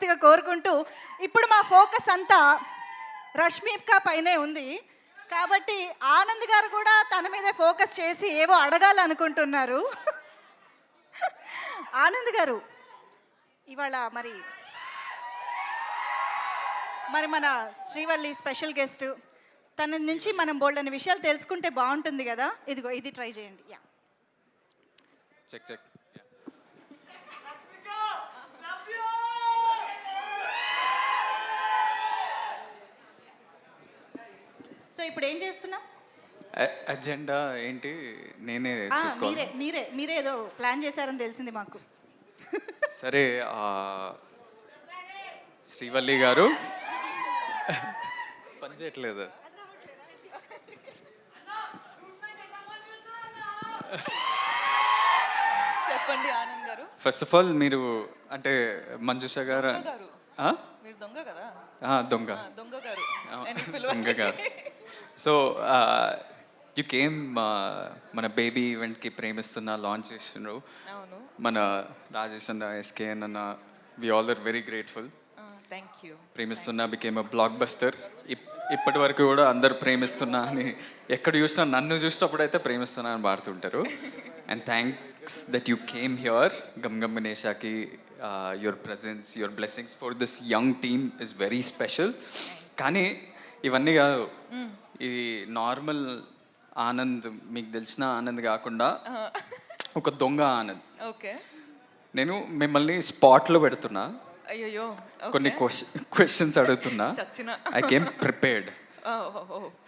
మనస్ఫూర్తిగా కోరుకుంటూ ఇప్పుడు మా ఫోకస్ అంతా రష్మిక పైనే ఉంది కాబట్టి ఆనంద్ గారు కూడా తన మీదే ఫోకస్ చేసి ఏవో అడగాలనుకుంటున్నారు. ఆనంద్ గారు ఇవాళ మరి మన శ్రీవల్లి స్పెషల్ గెస్ట్, తన నుంచి మనం బోల్డని విషయాలు తెలుసుకుంటే బాగుంటుంది కదా. ఇదిగో ఇది ట్రై చేయండి. Yeah check check. సో ఇప్పుడు ఏం చేస్తున్నాం? అజెండా ఏంటి నేనే చూసుకోవాలి. మీరే ఏదో ప్లాన్ చేశారని తెలిసింది మాకు. సరే, శ్రీవల్లి గారు పని చేయట్లేదు. చెప్పండి ఆనంద్ గారు. ఫస్ట్ ఆఫ్ ఆల్ మీరు అంటే మంజుష గారు మీరు దొంగ కదా. దొంగ దొంగ గారు. సో యు కేమ్ మన బేబీ ఈవెంట్కి ప్రేమిస్తున్న లాంచ్ చేస్తున్నారు. మన రాజేష్ అన్న, ఎస్కేఎన్ అన్న, we all are very grateful. Thank you. ప్రేమిస్తున్నా బికేమ్ అ బ్లాక్ బస్టర్. ఇప్పటి వరకు కూడా అందరు ప్రేమిస్తున్నా అని ఎక్కడ చూసినా, నన్ను చూసినప్పుడు అయితే ప్రేమిస్తున్నా అని పాడుతుంటారు. And thanks that you came here. Gam Gam గణేషాకి your presence, your blessings for this young team is very special. కానీ ఇవన్నీ కాదు, ఇది నార్మల్ ఆనంద్, మీకు తెలిసిన ఆనంద్ కాకుండా ఒక దొంగ ఆనంద్. ఓకే, నేను మిమ్మల్ని స్పాట్లో పెడుతున్నా. అయ్యో, కొన్ని క్వశ్చన్స్ అడుగుతున్నా. I came prepared.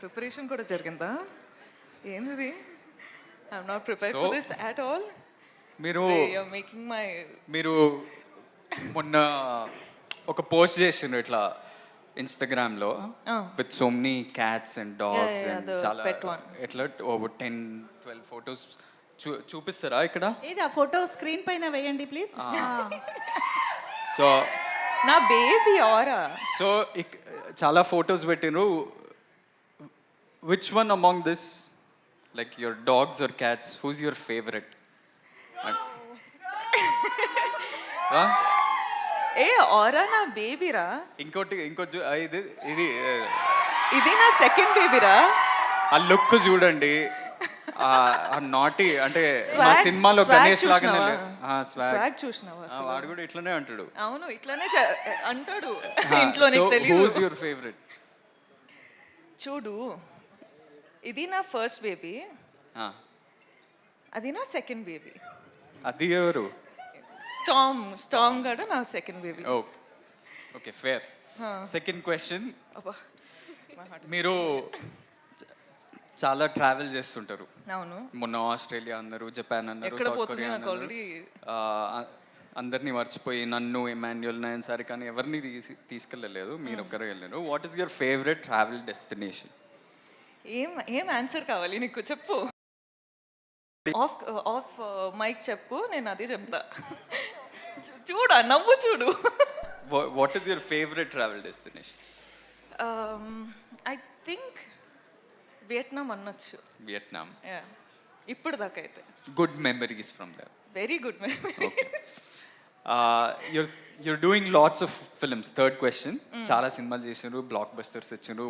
ప్రిపరేషన్ కూడా జరిగిందా? ఏంది? I'm not prepared for this at all. మీరు మొన్న ఒక పోస్ట్ చేసిండ్రు ఇట్లా ఇన్స్టాగ్రామ్లో with so many cats and dogs and చాలా ఎట్లా 10-12 ఫొటోస్ చూపిస్తారా ఇక్కడ? ఏది ఆ ఫోటో స్క్రీన్ పైన వేయండి ప్లీజ్. సో నా బేబీ ఆరా. సో చాలా ఫొటోస్ పెట్టినరు. Which one among this, like your dogs or cats, who's your favourite? ఏ ఆరా నా బేబీరా. ఇంకోటి ఇది ఇది ఇది నా సెకండ్ బేబీరా. ఆ లుక్ చూడండి, ఆ నాటి అంటే మా సినిమాలో గణేష్ లాగానే. స్వాగ్ చూసినావా? వాడు కూడా ఇట్లానే అంటాడు. అవును, ఇట్లానే అంటాడు ఇంట్లో. నీకు తెలియదు. Who's your favourite? చూడు, ఇది నా ఫస్ట్ బేబీ, అది నా సెకండ్ బేబీ. అది ఎవరు? స్టామ్ గడ నా second baby. Okay, fair. Second question, మీరు చాలా ట్రావెల్ చేస్తుంటారు. అవును. మొన్న ఆస్ట్రేలియా అన్నారు, జపాన్ అన్నారు, సౌత్ కొరియా అన్నారు. అందరినీ మర్చిపోయి నన్ను, ఎమాన్యుయల్, నయన్ సారి కానీ ఎవరిని తీసుకెళ్ళలేదు, మీరు ఒక్కరే వెళ్ళారు. What is your favourite travel destination? ఏం ఆన్సర్ కావాలి నీకు? చెప్పు. ఆఫ్ మైక్ చెప్పు, నేను అదే చెప్తా. చూడు, నవ్వు చూడు. What is your favourite travel destination? I think Vietnam అనొచ్చు. వియట్నాం. ఇప్పుడు దాకా అయితే good memories from there. Very good memories. you're doing lots of films. Third question, చాలా సినిమాలు చేసినారు, బ్లాక్ బస్టర్స్ ఇచ్చారు.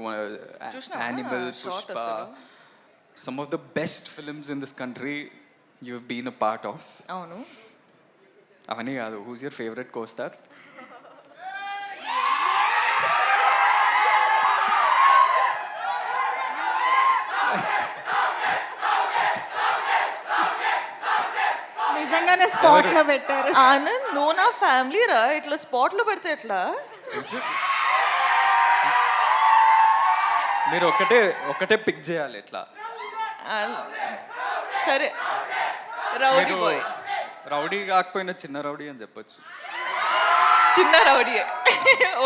Animal, Pushpa, some of the best films in this country you've been a part of. అవును. అవన్నీ కాదు, who's your favorite co-star? నిజంగానే spot లో పెట్టారు. ఆనంద్, నువ్వు నా ఫ్యామిలీ రా, ఇట్లా స్పాట్ లో పెడితే ఎట్లా? మీరు ఒకటే పిక్ చేయాలి ఎట్లా. సరే, రౌడీ బాయ్. రౌడీ కాకపోయినా చిన్న రౌడీ అని చెప్పొచ్చు. చిన్న రౌడీ.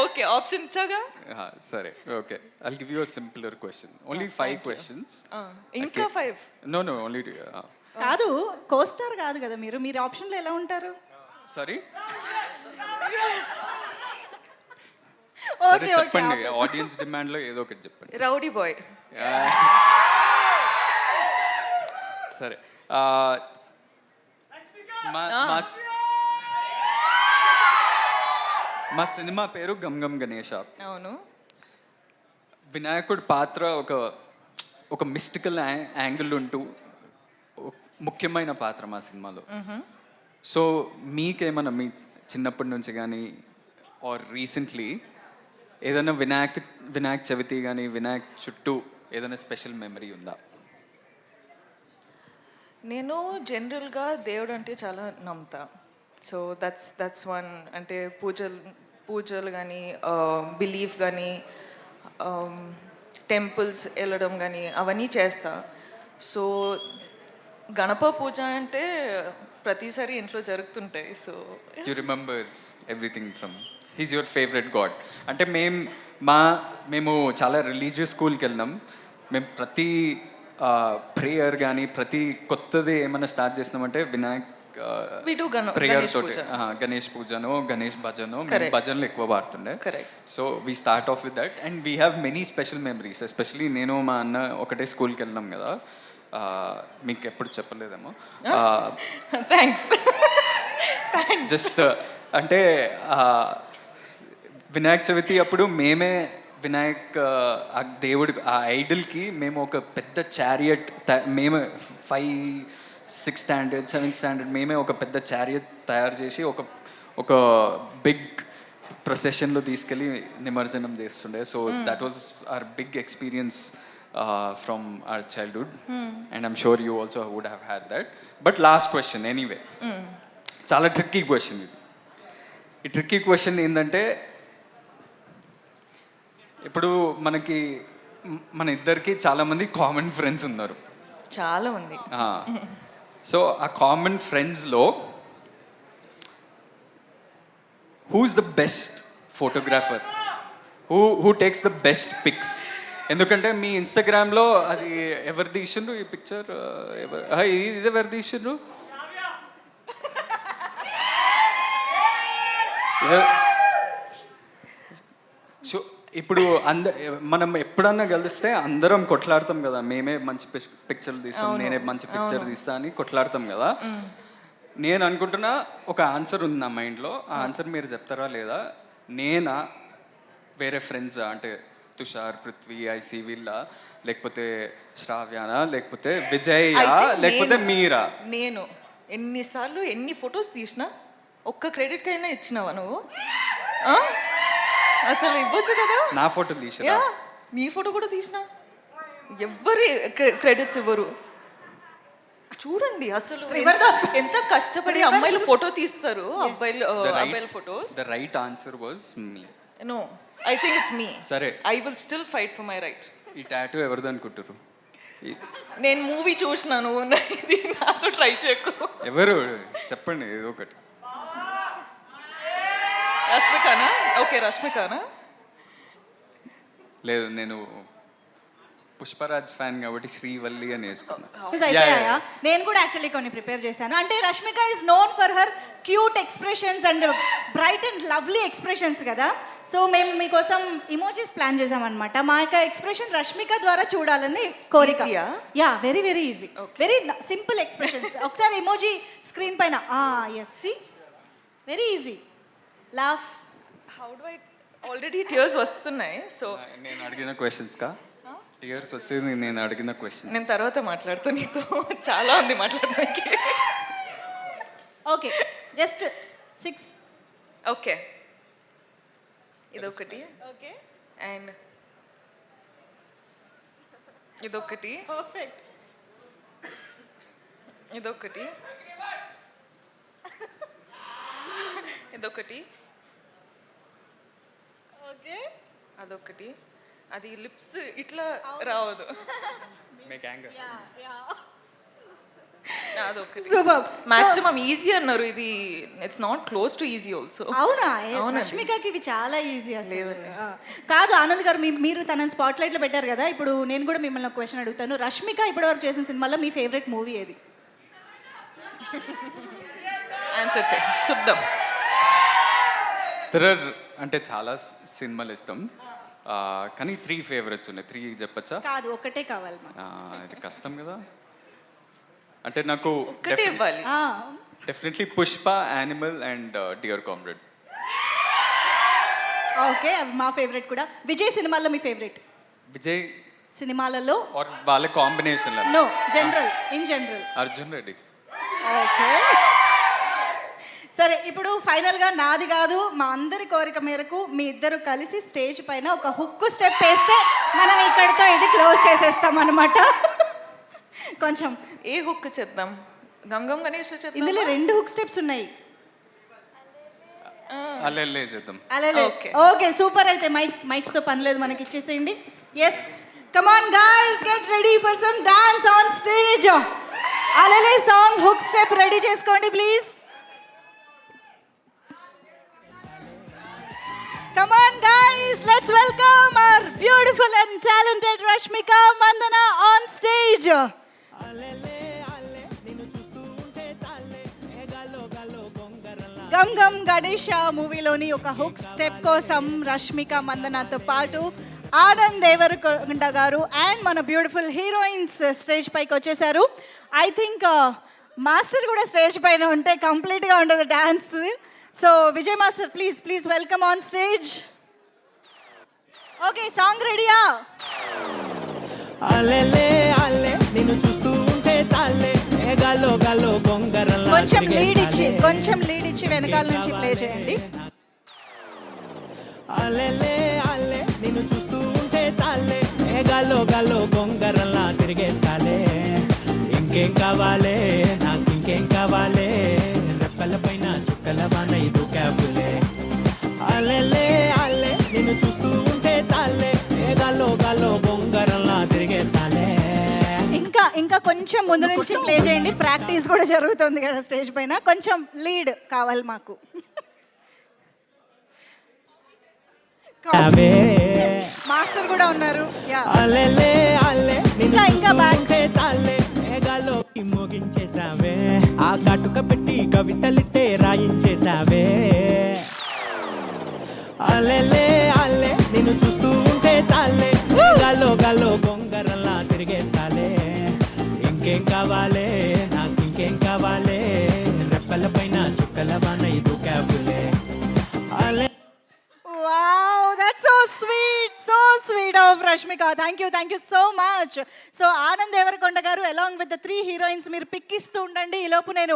ఓకే, ఆప్షన్ ఇచ్చాగా. సరే, okay. I'll give you a simpler question. Only 5 questions. ఇంకా 5? No, only కాదు, కోస్టార్ కాదు కదా మీరు. మీరు ఆప్షన్లో ఎలా ఉంటారు? సారీ, సరే చెప్పండి. ఆడియన్స్ డిమాండ్ లో ఏదో ఒకటి చెప్పండి. Rowdy boy. సరే, మా సినిమా పేరు గమ్ గమ్ గణేష. అవును. వినాయకుడి పాత్ర ఒక మిస్టికల్ యాంగిల్ ఉంటూ ముఖ్యమైన పాత్ర మా సినిమాలో. సో మీకేమన్నా మీ చిన్నప్పటి నుంచి కానీ ఆర్ రీసెంట్లీ ఏదైనా వినాయక చవితి కానీ వినాయక్ చుట్టూ ఏదైనా స్పెషల్ మెమరీ ఉందా? నేను జనరల్గా దేవుడు అంటే చాలా నమ్ముతా. So that's one. అంటే పూజలు కానీ బిలీఫ్ కానీ టెంపుల్స్ వెళ్ళడం కానీ అవన్నీ చేస్తా. సో గణప పూజ అంటే ప్రతిసారి ఇంట్లో జరుగుతుంటాయి. So you remember everything from he's your favourite God. అంటే మేము చాలా రిలీజియస్ స్కూల్కి వెళ్ళినాం. మేము ప్రతి ప్రేయర్ కానీ ప్రతి కొత్తది ఏమైనా స్టార్ట్ చేసినామంటే వినాయక్ ప్రేయర్ తోటి గణేష్ పూజను గణేష్ భజను భజనలు ఎక్కువ పాడుతుండే. So we start off with that and we have many special memories. Especially నేను మా అన్న ఒకటే స్కూల్కి వెళ్ళినాం కదా, మీకు ఎప్పుడు చెప్పలేదేమో. థ్యాంక్స్. జస్ట్ అంటే వినాయక చవితి అప్పుడు మేమే వినాయక్ ఆ దేవుడి ఆ ఐడల్కి మేము ఒక పెద్ద చారియట్ మేమే 5, 6 స్టాండర్డ్ 7th స్టాండర్డ్ మేమే ఒక పెద్ద చారియట్ తయారు చేసి ఒక బిగ్ ప్రొసెషన్లో తీసుకెళ్ళి నిమజ్జనం చేస్తుండే. So that was our big experience from our childhood and I'm sure you also would have had that. But last question anyway, చాలా ట్రిక్కీ క్వశ్చన్ ఇది. ఈ ట్రిక్కీ క్వశ్చన్ ఏంటంటే ఇప్పుడు మన ఇద్దరికి చాలామంది కామన్ ఫ్రెండ్స్ ఉన్నారు. చాలా మంది. సో ఆ కామన్ ఫ్రెండ్స్లో who's the best photographer, who takes the best pics? ఎందుకంటే మీ ఇన్స్టాగ్రామ్లో అది ఎవరు తీసిండ్రు ఈ పిక్చర్, ఇది ఎవరు తీసిండ్రు? సో ఇప్పుడు మనం ఎప్పుడన్నా కలిస్తే అందరం కొట్లాడతాం కదా, మేమే మంచి పిక్చర్లు తీస్తాం, నేనే మంచి పిక్చర్ తీస్తా అని కొట్లాడతాం కదా. నేను అనుకుంటున్నా ఒక ఆన్సర్ ఉంది నా మైండ్లో, ఆ ఆన్సర్ మీరు చెప్తారా లేదా? నేనా, వేరే ఫ్రెండ్స్ అంటే తుషార్, పృథ్వీ, ఐసి వీళ్ళ, లేకపోతే శ్రావ్యానా, లేకపోతే విజయ్, లేకపోతే మీరా? నేను ఎన్నిసార్లు ఎన్ని ఫొటోస్ తీసినా ఒక్క క్రెడిట్ కైనా ఇచ్చినావా నువ్వు? అసలు ఇవ్వచ్చు కదా. నా ఫోటో తీసినా, నీ ఫోటో కూడా తీసినా, ఎవ్వరు క్రెడిట్స్ ఇవ్వరు. చూడండి అసలు ఎంత కష్టపడి అమ్మాయిలు ఫోటో తీస్తారు, అబ్బాయిల photos. The right answer was me. No, I think it's me. సరే, I will still fight for my right. ఈ టాటూ ఎవరిది అనుకుంటారు? నేను మూవీ చూసినాను, ఇది నాతో ట్రై చేయకు. ఎవరు చెప్పండి ఏదో ఒకటి. రష్మికానా? ఓకే, రష్మికానా? లేదు, నేను పుష్పరాజ్ ఫ్యాన్ కాబట్టి శ్రీవల్లి అని వేసుకున్నాను. నేను కూడా యాక్చువల్లీ కొన్ని ప్రిపేర్ చేశాను. అంటే Rashmika is known for her cute expressions and bright and lovely expressions కదా. సో మేము మీకోసం ఇమోజీస్ ప్లాన్ చేసామన్నమాట. మా యొక్క ఎక్స్ప్రెషన్ రష్మిక ద్వారా చూడాలని కోరిక. Yeah, very very easy, very simple expressions. ఒకసారి ఇమోజీ స్క్రీన్ పైన. Yes, see, very easy. Laugh. How do I? Already tears వస్తున్నాయి. సో నేను అడిగిన క్వశ్చన్స్ కా టియర్స్ వచ్చేది? నేను అడిగిన క్వశ్చన్ నేను తర్వాత మాట్లాడుతా నీతో, చాలా ఉంది మాట్లాడడానికి. Okay, just 6. ఓకే, ఇదొకటి. ఓకే, అండ్ ఇదొకటి. పర్ఫెక్ట్. ఇదొకటి, ఇదొకటి. ఓకే, అదొకటి. అది లిప్స్ ఇట్లా రావదు. అదొకటి. మాక్సిమం ఈజీ అన్నారు, ఇది it's not close to easy also. అవునా? రష్మికకి ఇవి చాలా ఈజీ అసలు. కాదు ఆనంద్ గారు, మీరు తనని స్పాట్ లైట్లో పెట్టారు కదా, ఇప్పుడు నేను కూడా మిమ్మల్ని ఒక క్వశ్చన్ అడుగుతాను. రష్మిక ఇప్పటివరకు చేసిన సినిమాలో మీ ఫేవరెట్ మూవీ ఏది? ఆన్సర్ చేయి, చూద్దాం. అంటే చాలా సినిమాలు ఇష్టం, కానీ 3 ఫేవరెట్స్ ఉన్నాయి. 3 చెప్పచ్చా? కాదు, ఒకటే కావాలి. ఇది కష్టం కదా. అంటే నాకు ఒకటే ఇవ్వాలి. Definitely Pushpa, animal and dear comrade. Okay మా ఫేవరెట్ కూడా. విజయ్ సినిమాల్లో మీ ఫేవరెట్ విజయ్ సినిమాలలో? ఆర్ వాళ్ళ combination no, general, in general. Arjun Reddy. Okay సరే, ఇప్పుడు ఫైనల్గా నాది కాదు మా అందరి కోరిక మేరకు మీ ఇద్దరు కలిసి స్టేజ్ పైన ఒక హుక్ స్టెప్ వేస్తే మనం ఇక్కడితో ఇది క్లోజ్ చేసేస్తాం అనమాట. కొంచెం ఏ హుక్ చేద్దాం? గంగం గణేష్ చేద్దాం. ఇందులో 2 హుక్ స్టెప్స్ ఉన్నాయి. అల్లెల్లే చేద్దాం. అలాగే Okay. Okay super. అయితే మైక్స్తో పని లేదు, మనకి ఇచ్చేసేయండి. Yes come on guys, get ready for some dance on stage. Alale song hook step ready చేసుకోండి please. Come on guys, let's welcome our beautiful and talented Rashmika Mandana on stage. Gam Gam Ganesha మూవీలోని ఒక hook step కోసం రష్మిక మందనతో పాటు ఆనంద్ దేవరకొండ గారు and మన beautiful heroines stage పైకి వచ్చేసారు. I think master కూడా స్టేజ్ పైన ఉంటే కంప్లీట్గా ఉండదు dance. So Vijay master please welcome on stage. Okay song రెడీయా? కొంచెం లీడ్ ఇచ్చి వెనకాల నుంచి ప్లే చేయండి. నిన్ను చూస్తూ ఉంటే చాలే గాల్లో గాల్లో గొంగరల్లా తిరిగేస్తాలే. ఇంకేం కావాలే నాకు, ఇంకేం కావాలే, రెప్పల పైన చుక్కల వాన ఇది క్యాబులే. అల్లెలే అల్లె నిన్ను చూస్తూ ఉంటే చాలే గాల్లో గాల్లో గొంగరల్లా తిరిగేస్తాలే. ఇంకా కొంచెం ముందు నుంచి ప్లే చేయండి, ప్రాక్టీస్ కూడా జరుగుతుంది కదా స్టేజ్ పైన. కొంచెం లీడ్ కావాలి మాకు. మాస్టర్ కూడా ఉన్నారు. ఇంకా బ్యాక్ మోగించేసావే, ఆ కాటుక పెట్టి కవితలిట్టే రాయించేసావే. అల్లెలే అల్లె నిన్ను చూస్తూ ఉంటే చాలే గాల్లో గాల్లో గొంగరల్లా తిరిగేస్తాలే. ఇంకేం కావాలే నాకు, ఇంకేం కావాలే, రెప్పల పైన చుక్కల వాన ఇది క్యాబులే. Wow, that's so sweet of Rashmika. Thank you so much. So Anand Devarakonda garu along with the 3 heroines మీరు పిక్ ఇస్తూ ఉండండి. ఈ లోపు నేను